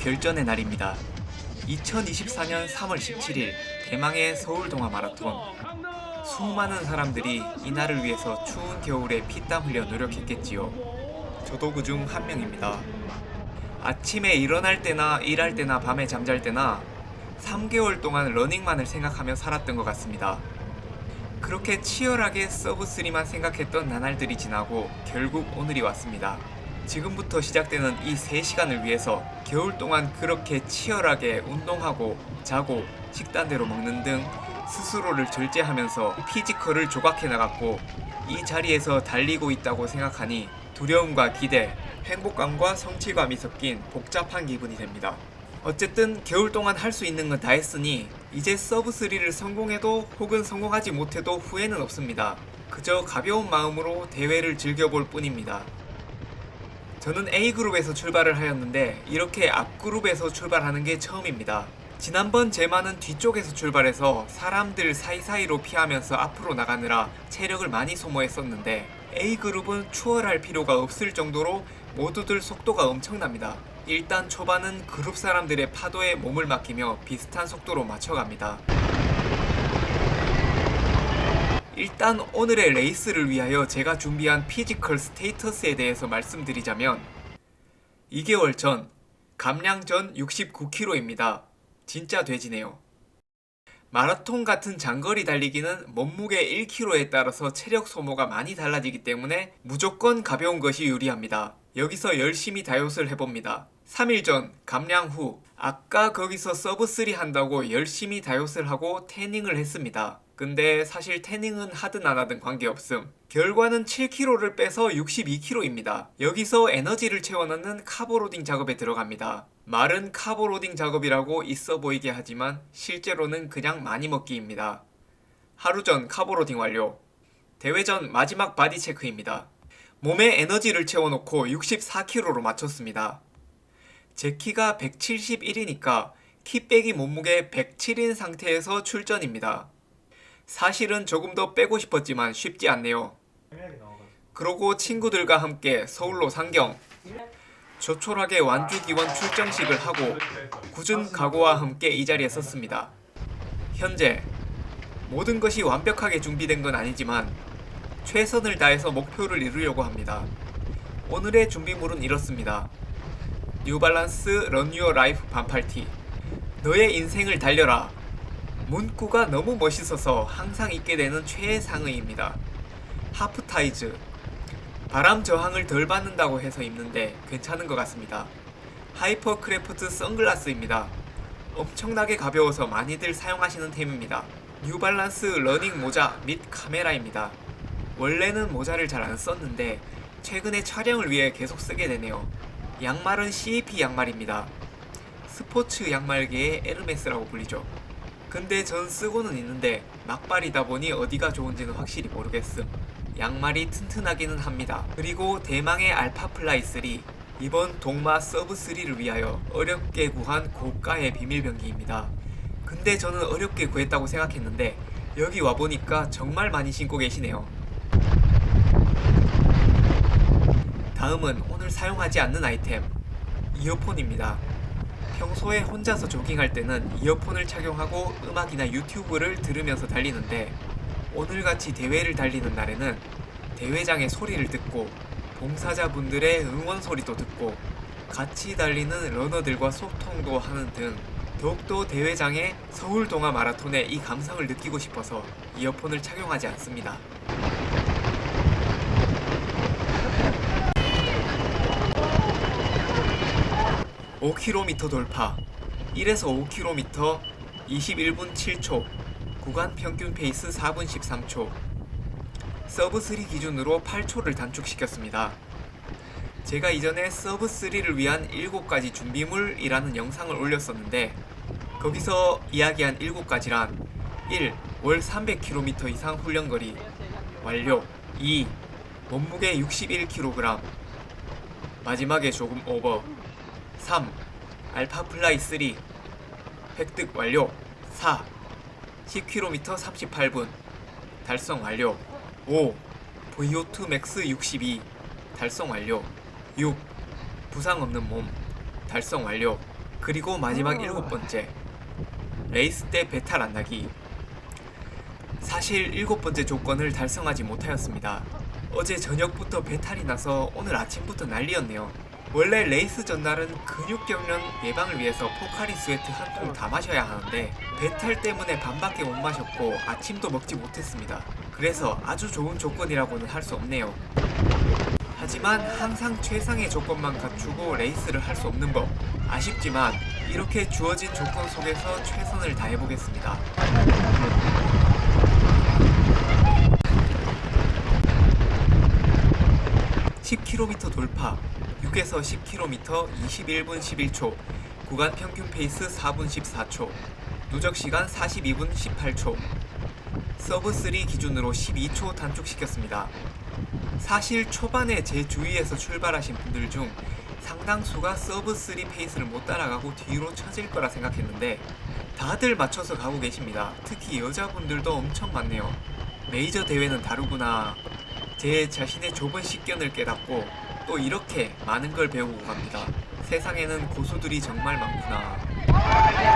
결전의 날입니다. 2024년 3월 17일 대망의 서울 동아 마라톤. 수많은 사람들이 이 날을 위해서 추운 겨울에 피땀 흘려 노력했겠지요. 저도 그중 한 명입니다. 아침에 일어날 때나 일할 때나 밤에 잠잘 때나 3개월 동안 러닝만을 생각하며 살았던 것 같습니다. 그렇게 치열하게 서브3만 생각했던 나날들이 지나고 결국 오늘이 왔습니다. 지금부터 시작되는 이 3시간을 위해서 겨울 동안 그렇게 치열하게 운동하고 자고 식단대로 먹는 등 스스로를 절제하면서 피지컬을 조각해 나갔고 이 자리에서 달리고 있다고 생각하니 두려움과 기대, 행복감과 성취감이 섞인 복잡한 기분이 됩니다. 어쨌든 겨울 동안 할 수 있는 건 다 했으니 이제 서브3를 성공해도 혹은 성공하지 못해도 후회는 없습니다. 그저 가벼운 마음으로 대회를 즐겨볼 뿐입니다. 저는 A그룹에서 출발을 하였는데 이렇게 앞그룹에서 출발하는 게 처음입니다. 지난번 제마는 뒤쪽에서 출발해서 사람들 사이사이로 피하면서 앞으로 나가느라 체력을 많이 소모했었는데 A그룹은 추월할 필요가 없을 정도로 모두들 속도가 엄청납니다. 일단 초반은 그룹 사람들의 파도에 몸을 맡기며 비슷한 속도로 맞춰갑니다. 일단 오늘의 레이스를 위하여 제가 준비한 피지컬 스테이터스에 대해서 말씀드리자면 2개월 전 감량 전 69kg입니다. 진짜 돼지네요. 마라톤 같은 장거리 달리기는 몸무게 1kg에 따라서 체력 소모가 많이 달라지기 때문에 무조건 가벼운 것이 유리합니다. 여기서 열심히 다이어트를 해봅니다. 3일 전 감량 후 아까 거기서 서브3 한다고 열심히 다이어트를 하고 태닝을 했습니다. 근데 사실 태닝은 하든 안 하든 관계없음. 결과는 7kg를 빼서 62kg입니다. 여기서 에너지를 채워넣는 카보로딩 작업에 들어갑니다. 말은 카보로딩 작업이라고 있어 보이게 하지만 실제로는 그냥 많이 먹기입니다. 하루 전 카보로딩 완료. 대회 전 마지막 바디 체크입니다. 몸에 에너지를 채워놓고 64kg로 맞췄습니다. 제 키가 171이니까 키 빼기 몸무게 107인 상태에서 출전입니다. 사실은 조금 더 빼고 싶었지만 쉽지 않네요. 그러고 친구들과 함께 서울로 상경. 조촐하게 완주기원 출정식을 하고 굳은 각오와 함께 이 자리에 섰습니다. 현재 모든 것이 완벽하게 준비된 건 아니지만 최선을 다해서 목표를 이루려고 합니다. 오늘의 준비물은 이렇습니다. 뉴발란스 런 유어 라이프 반팔티. 너의 인생을 달려라. 문구가 너무 멋있어서 항상 입게 되는 최애상의입니다. 하프타이즈. 바람 저항을 덜 받는다고 해서 입는데 괜찮은 것 같습니다. 하이퍼크래프트 선글라스입니다. 엄청나게 가벼워서 많이들 사용하시는 템입니다. 뉴발란스 러닝 모자 및 카메라입니다. 원래는 모자를 잘 안 썼는데 최근에 촬영을 위해 계속 쓰게 되네요. 양말은 CAP 양말입니다. 스포츠 양말계의 에르메스라고 불리죠. 근데 전 쓰고는 있는데 막발이다 보니 어디가 좋은지는 확실히 모르겠음. 양말이 튼튼하기는 합니다. 그리고 대망의 알파플라이 3. 이번 동마 서브3를 위하여 어렵게 구한 고가의 비밀병기입니다. 근데 저는 어렵게 구했다고 생각했는데 여기 와보니까 정말 많이 신고 계시네요. 다음은 오늘 사용하지 않는 아이템, 이어폰입니다. 평소에 혼자서 조깅할 때는 이어폰을 착용하고 음악이나 유튜브를 들으면서 달리는데 오늘같이 대회를 달리는 날에는 대회장의 소리를 듣고 봉사자분들의 응원 소리도 듣고 같이 달리는 러너들과 소통도 하는 등 더욱더 대회장의 서울 동아 마라톤의 이 감성을 느끼고 싶어서 이어폰을 착용하지 않습니다. (5km) 돌파. 1에서 5km 21분 7초. 구간 평균 페이스 4분 13초. 서브3 기준으로 8초를 단축시켰습니다. 제가 이전에 서브3를 위한 7가지 준비물이라는 영상을 올렸었는데 거기서 이야기한 7가지란 1. 월 300km 이상 훈련거리 완료. 2. 몸무게 61kg 마지막에 조금 오버. 3. 알파플라이 3 획득 완료. 4. 10km 38분 달성 완료. 5. VO2 맥스 62 달성 완료. 6. 부상 없는 몸 달성 완료. 그리고 마지막 7번째, 레이스 때 배탈 안 나기. 사실 7번째 조건을 달성하지 못하였습니다. 어제 저녁부터 배탈이 나서 오늘 아침부터 난리였네요. 원래 레이스 전날은 근육 경련 예방을 위해서 포카리 스웨트 한 통 다 마셔야 하는데 배탈 때문에 반밖에 못 마셨고 아침도 먹지 못했습니다. 그래서 아주 좋은 조건이라고는 할 수 없네요. 하지만 항상 최상의 조건만 갖추고 레이스를 할 수 없는 법. 아쉽지만 이렇게 주어진 조건 속에서 최선을 다해보겠습니다. 10km 돌파, 6에서 10km 21분 11초, 구간 평균 페이스 4분 14초, 누적 시간 42분 18초, 서브 3 기준으로 12초 단축시켰습니다. 사실 초반에 제 주위에서 출발하신 분들 중 상당수가 서브 3 페이스를 못 따라가고 뒤로 처질 거라 생각했는데 다들 맞춰서 가고 계십니다. 특히 여자분들도 엄청 많네요. 메이저 대회는 다르구나. 제 자신의 좁은 식견을 깨닫고 또 이렇게 많은 걸 배우고 갑니다. 세상에는 고수들이 정말 많구나.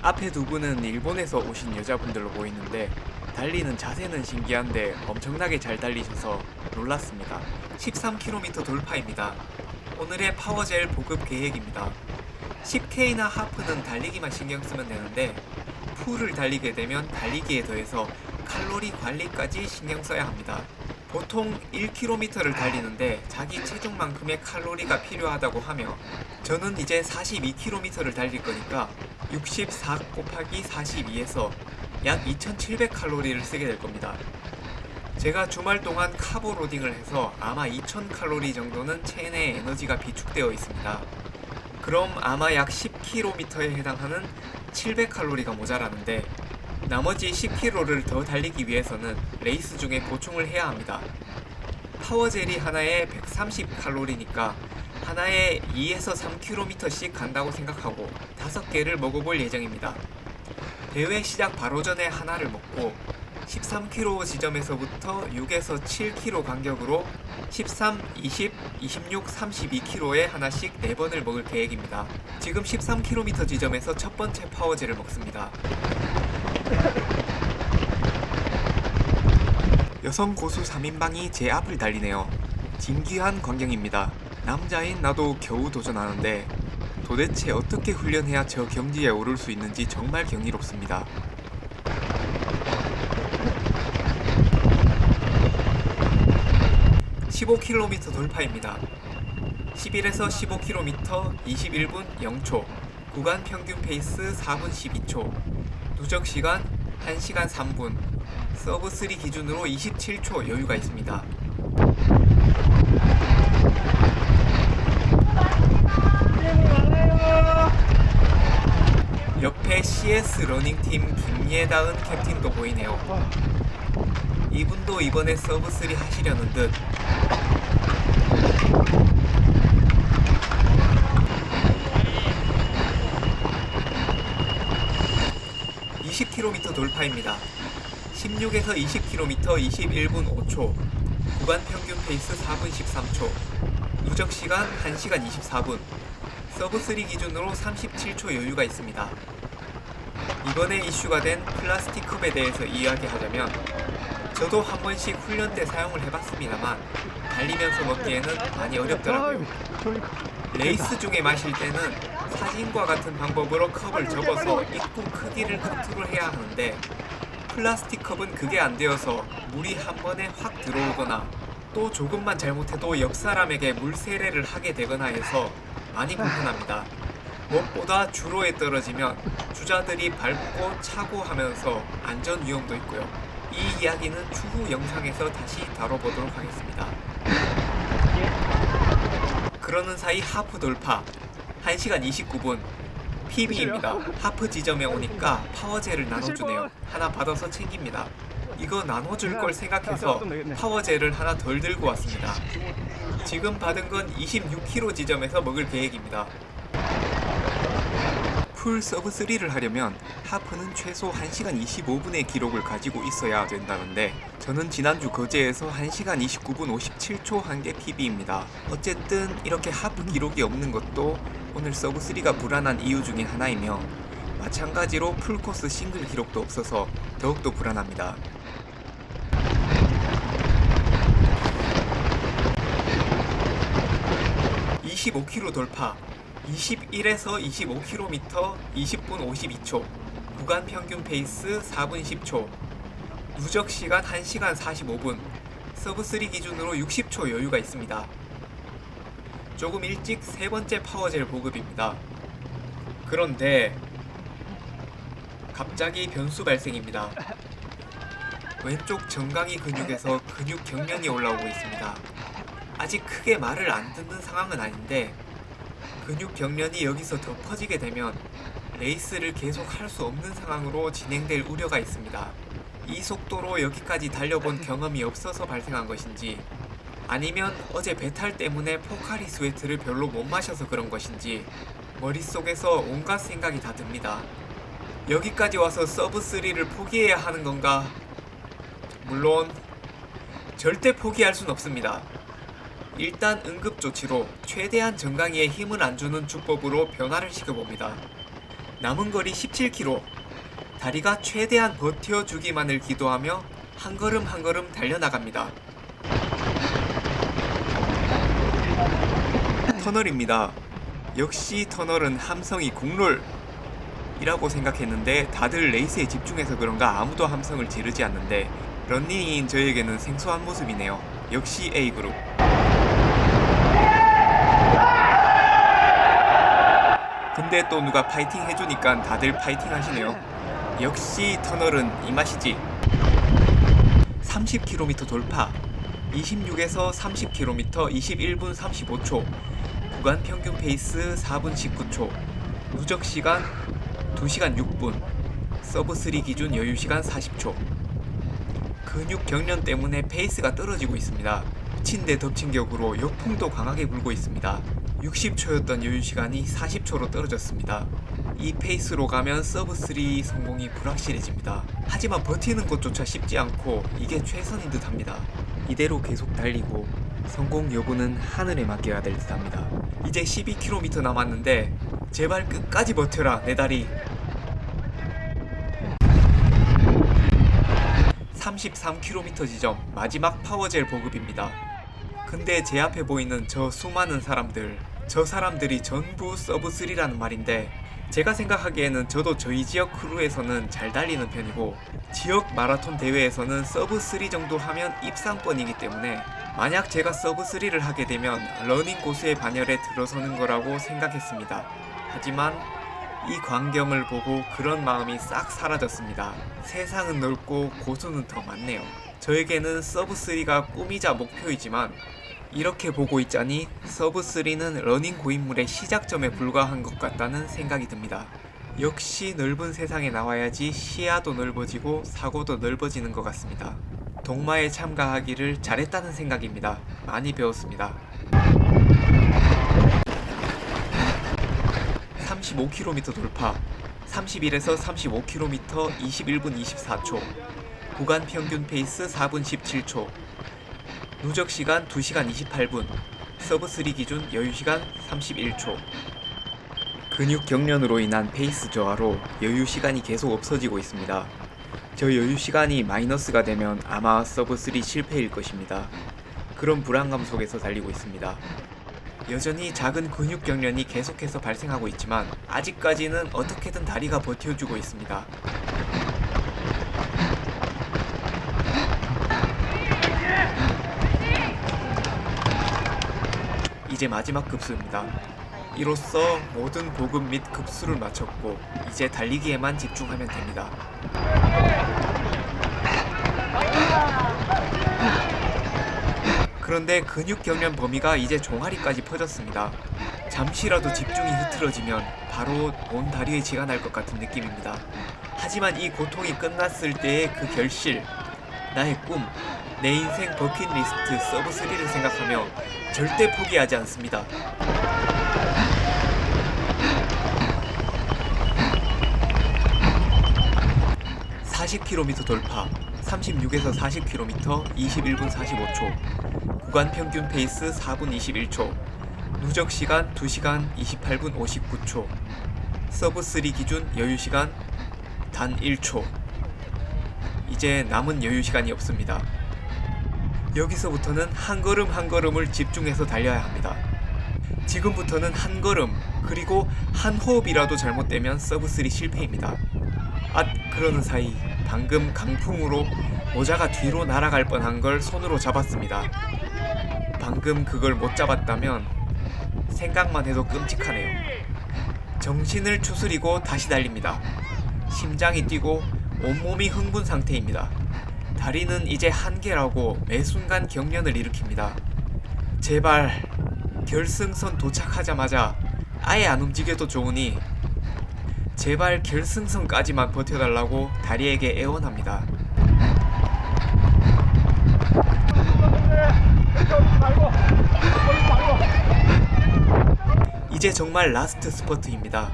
앞에 두 분은 일본에서 오신 여자분들로 보이는데 달리는 자세는 신기한데 엄청나게 잘 달리셔서 놀랐습니다. 13km 돌파입니다. 오늘의 파워젤 보급 계획입니다. 10K나 하프는 달리기만 신경 쓰면 되는데 풀을 달리게 되면 달리기에 더해서 칼로리 관리까지 신경 써야 합니다. 보통 1km를 달리는데 자기 체중만큼의 칼로리가 필요하다고 하며 저는 이제 42km를 달릴 거니까 64 곱하기 42에서 약 2700칼로리를 쓰게 될 겁니다. 제가 주말 동안 카보로딩을 해서 아마 2000칼로리 정도는 체내 에너지가 비축되어 있습니다. 그럼 아마 약 10km에 해당하는 700칼로리가 모자라는데 나머지 10km를 더 달리기 위해서는 레이스 중에 보충을 해야 합니다. 파워젤이 하나에 130칼로리니까 하나에 2에서 3km씩 간다고 생각하고 5개를 먹어볼 예정입니다. 대회 시작 바로 전에 하나를 먹고 13km 지점에서부터 6에서 7km 간격으로 13, 20, 26, 32km에 하나씩 4번을 먹을 계획입니다. 지금 13km 지점에서 첫 번째 파워젤을 먹습니다. 여성 고수 3인방이 제 앞을 달리네요. 진귀한 광경입니다. 남자인 나도 겨우 도전하는데 도대체 어떻게 훈련해야 저 경지에 오를 수 있는지 정말 경이롭습니다. (15km) 돌파입니다. 11에서 15km 21분 0초, 구간 평균 페이스 4분 12초, 누적 시간 1시간 3분, 서브 3 기준으로 27초 여유가 있습니다. 옆에 CS 러닝팀 김예다은 캡틴도 보이네요. 이분도 이번에 서브 3 하시려는 듯. (20km) 돌파입니다. 16에서 20km 21분 5초, 구간 평균 페이스 4분 13초, 누적 시간 1시간 24분, 서브 3 기준으로 37초 여유가 있습니다. 이번에 이슈가 된 플라스틱 컵에 대해서 이야기하자면 저도 한 번씩 훈련 때 사용을 해봤습니다만 달리면서 먹기에는 많이 어렵더라고요. 레이스 중에 마실 때는 사진과 같은 방법으로 컵을 접어서 입구 크기를 컨트롤해야 하는데 플라스틱 컵은 그게 안 되어서 물이 한 번에 확 들어오거나 또 조금만 잘못해도 옆 사람에게 물 세례를 하게 되거나 해서 많이 불편합니다. 무엇보다 주로에 떨어지면 주자들이 밟고 차고 하면서 안전 위험도 있고요. 이 이야기는 추후 영상에서 다시 다뤄보도록 하겠습니다. 그러는 사이 하프 돌파 1시간 29분 PB입니다. 하프 지점에 오니까 파워젤을 나눠주네요. 하나 받아서 챙깁니다. 이거 나눠줄 걸 생각해서 파워젤을 하나 덜 들고 왔습니다. 지금 받은 건 26km 지점에서 먹을 계획입니다. 풀 서브 3를 하려면 하프는 최소 1시간 25분의 기록을 가지고 있어야 된다는데 저는 지난주 거제에서 1시간 29분 57초 한 게 PB입니다. 어쨌든 이렇게 하프 기록이 없는 것도 오늘 서브 3가 불안한 이유 중에 하나이며 마찬가지로 풀코스 싱글 기록도 없어서 더욱더 불안합니다. (25km) 돌파 21에서 25km 20분 52초 구간 평균 페이스 4분 10초 누적 시간 1시간 45분 서브 3 기준으로 60초 여유가 있습니다. 조금 일찍 세 번째 파워젤 보급입니다. 그런데 갑자기 변수 발생입니다. 왼쪽 정강이 근육에서 근육 경련이 올라오고 있습니다. 아직 크게 말을 안 듣는 상황은 아닌데 근육 경련이 여기서 더 퍼지게 되면 레이스를 계속 할 수 없는 상황으로 진행될 우려가 있습니다. 이 속도로 여기까지 달려본 경험이 없어서 발생한 것인지 아니면 어제 배탈 때문에 포카리 스웨트를 별로 못 마셔서 그런 것인지 머릿속에서 온갖 생각이 다 듭니다. 여기까지 와서 서브 3를 포기해야 하는 건가? 물론 절대 포기할 순 없습니다. 일단 응급조치로 최대한 정강이에 힘을 안 주는 주법으로 변화를 시켜봅니다. 남은 거리 17km, 다리가 최대한 버텨주기만을 기도하며 한 걸음 한 걸음 달려나갑니다. 터널입니다. 역시 터널은 함성이 공롤! 이라고 생각했는데 다들 레이스에 집중해서 그런가 아무도 함성을 지르지 않는데 런닝인 저에게는 생소한 모습이네요. 역시 A그룹. 근데 또 누가 파이팅 해주니까 다들 파이팅 하시네요. 역시 터널은 이 맛이지. 30km 돌파 26에서 30km 21분 35초 구간 평균 페이스 4분 19초 누적 시간 2시간 6분 서브 3 기준 여유 시간 40초 근육 경련 때문에 페이스가 떨어지고 있습니다. 미친 데 덮친 격으로 역풍도 강하게 불고 있습니다. 60초였던 여유 시간이 40초로 떨어졌습니다. 이 페이스로 가면 서브 3 성공이 불확실해집니다. 하지만 버티는 것조차 쉽지 않고 이게 최선인 듯 합니다. 이대로 계속 달리고 성공 여부는 하늘에 맡겨야 될 듯 합니다. 이제 12km 남았는데 제발 끝까지 버텨라 내 다리. 33km 지점 마지막 파워젤 보급입니다. 근데 제 앞에 보이는 저 수많은 사람들, 저 사람들이 전부 서브 3라는 말인데 제가 생각하기에는 저도 저희 지역 크루에서는 잘 달리는 편이고 지역 마라톤 대회에서는 서브 3 정도 하면 입상권이기 때문에 만약 제가 서브 3를 하게 되면 러닝 고수의 반열에 들어서는 거라고 생각했습니다. 하지만 이 광경을 보고 그런 마음이 싹 사라졌습니다. 세상은 넓고 고수는 더 많네요. 저에게는 서브 3가 꿈이자 목표이지만 이렇게 보고 있자니 서브 3는 러닝 고인물의 시작점에 불과한 것 같다는 생각이 듭니다. 역시 넓은 세상에 나와야지 시야도 넓어지고 사고도 넓어지는 것 같습니다. 동마에 참가하기를 잘했다는 생각입니다. 많이 배웠습니다. 35km 돌파 31에서 35km 21분 24초 구간 평균 페이스 4분 17초 누적 시간 2시간 28분 서브 3 기준 여유 시간 31초 근육 경련으로 인한 페이스 저하로 여유 시간이 계속 없어지고 있습니다. 저 여유 시간이 마이너스가 되면 아마 서브 3 실패일 것입니다. 그런 불안감 속에서 달리고 있습니다. 여전히 작은 근육 경련이 계속해서 발생하고 있지만 아직까지는 어떻게든 다리가 버텨주고 있습니다. 이제 마지막 급수입니다. 이로써 모든 보급 및 급수를 마쳤고 이제 달리기에만 집중하면 됩니다. 그런데 근육 경련 범위가 이제 종아리까지 퍼졌습니다. 잠시라도 집중이 흐트러지면 바로 온 다리에 쥐가 날 것 같은 느낌입니다. 하지만 이 고통이 끝났을 때의 그 결실, 나의 꿈, 내 인생 버킷리스트 서브 3를 생각하며 절대 포기하지 않습니다. 40km 돌파, 36에서 40km 21분 45초, 구간 평균 페이스 4분 21초, 누적 시간 2시간 28분 59초, 서브 3 기준 여유 시간 단 1초. 이제 남은 여유 시간이 없습니다. 여기서부터는 한 걸음 한 걸음을 집중해서 달려야 합니다. 지금부터는 한 걸음 그리고 한 호흡이라도 잘못되면 서브 3 실패입니다. 그러는 사이 방금 강풍으로 모자가 뒤로 날아갈 뻔한 걸 손으로 잡았습니다. 방금 그걸 못 잡았다면 생각만 해도 끔찍하네요. 정신을 추스리고 다시 달립니다. 심장이 뛰고 온몸이 흥분 상태입니다. 다리는 이제 한계라고 매 순간 경련을 일으킵니다. 제발 결승선 도착하자마자 아예 안 움직여도 좋으니 제발 결승선까지만 버텨달라고 다리에게 애원합니다. 이제 정말 라스트 스퍼트입니다.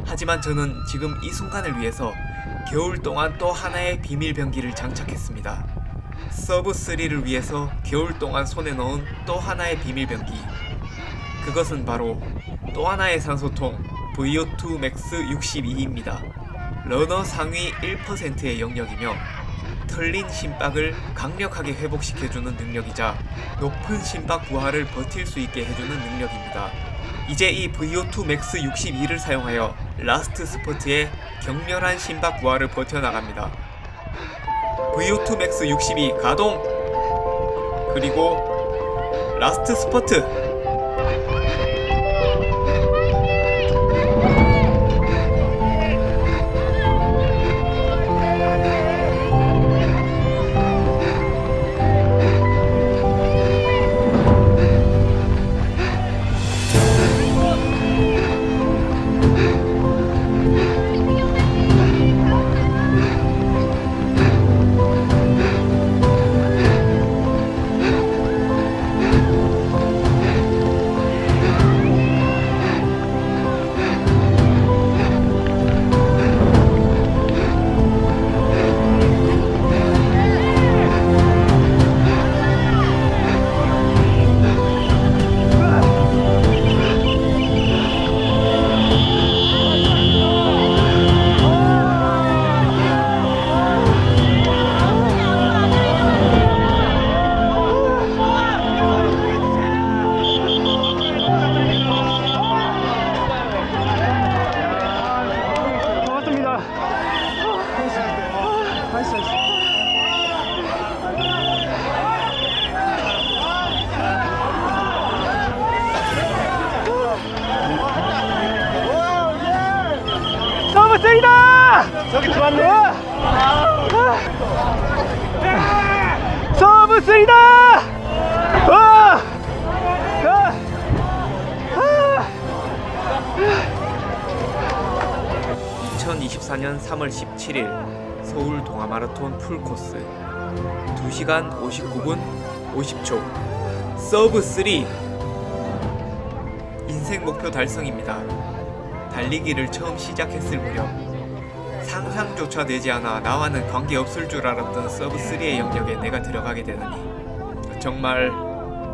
하지만 저는 지금 이 순간을 위해서 겨울 동안 또 하나의 비밀 병기를 장착했습니다. 서브 3를 위해서 겨울 동안 손에 넣은 또 하나의 비밀 병기. 그것은 바로 또 하나의 산소통 VO2 max 62입니다. 러너 상위 1%의 영역이며 털린 심박을 강력하게 회복시켜주는 능력이자 높은 심박 부하를 버틸 수 있게 해주는 능력입니다. 이제 이 VO2 max 62를 사용하여 라스트 스퍼트에 격렬한 심박 부하를 버텨나갑니다. VO2 max 62 가동! 그리고 라스트 스퍼트! 3다! 저기 들어왔네. 서브 3다! 2024년 3월 17일 서울 동아마라톤 풀코스 2시간 59분 50초 서브 3 인생 목표 달성입니다. 달리기를 처음 시작했을 무렵 상상조차 되지 않아 나와는 관계없을 줄 알았던 서브 3의 영역에 내가 들어가게 되다니 정말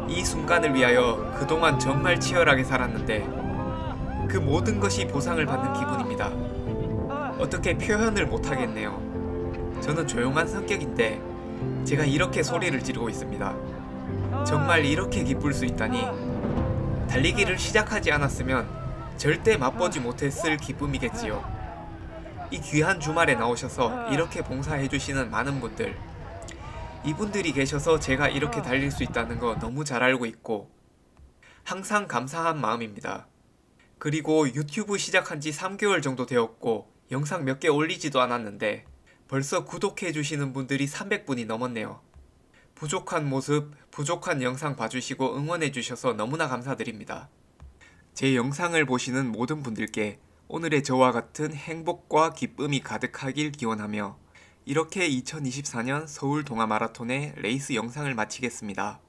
이 순간을 위하여 그동안 정말 치열하게 살았는데 그 모든 것이 보상을 받는 기분입니다. 어떻게 표현을 못하겠네요. 저는 조용한 성격인데 제가 이렇게 소리를 지르고 있습니다. 정말 이렇게 기쁠 수 있다니 달리기를 시작하지 않았으면 절대 맛보지 못했을 기쁨이겠지요. 이 귀한 주말에 나오셔서 이렇게 봉사해주시는 많은 분들, 이분들이 계셔서 제가 이렇게 달릴 수 있다는 거 너무 잘 알고 있고 항상 감사한 마음입니다. 그리고 유튜브 시작한 지 3개월 정도 되었고 영상 몇 개 올리지도 않았는데 벌써 구독해주시는 분들이 300분이 넘었네요. 부족한 모습, 부족한 영상 봐주시고 응원해주셔서 너무나 감사드립니다. 제 영상을 보시는 모든 분들께 오늘의 저와 같은 행복과 기쁨이 가득하길 기원하며 이렇게 2024년 서울 동아마라톤의 레이스 영상을 마치겠습니다.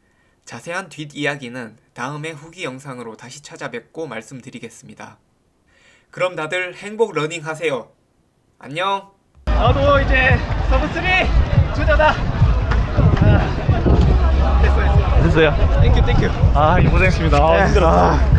자세한 뒷이야기는 다음에 후기 영상으로 다시 찾아뵙고 말씀드리겠습니다. 그럼 다들 행복 러닝 하세요. 안녕! 나도 이제 서브 3 주자다. 됐어. 됐어요. 땡큐. 아, 고생했습니다. 네. 힘들었다.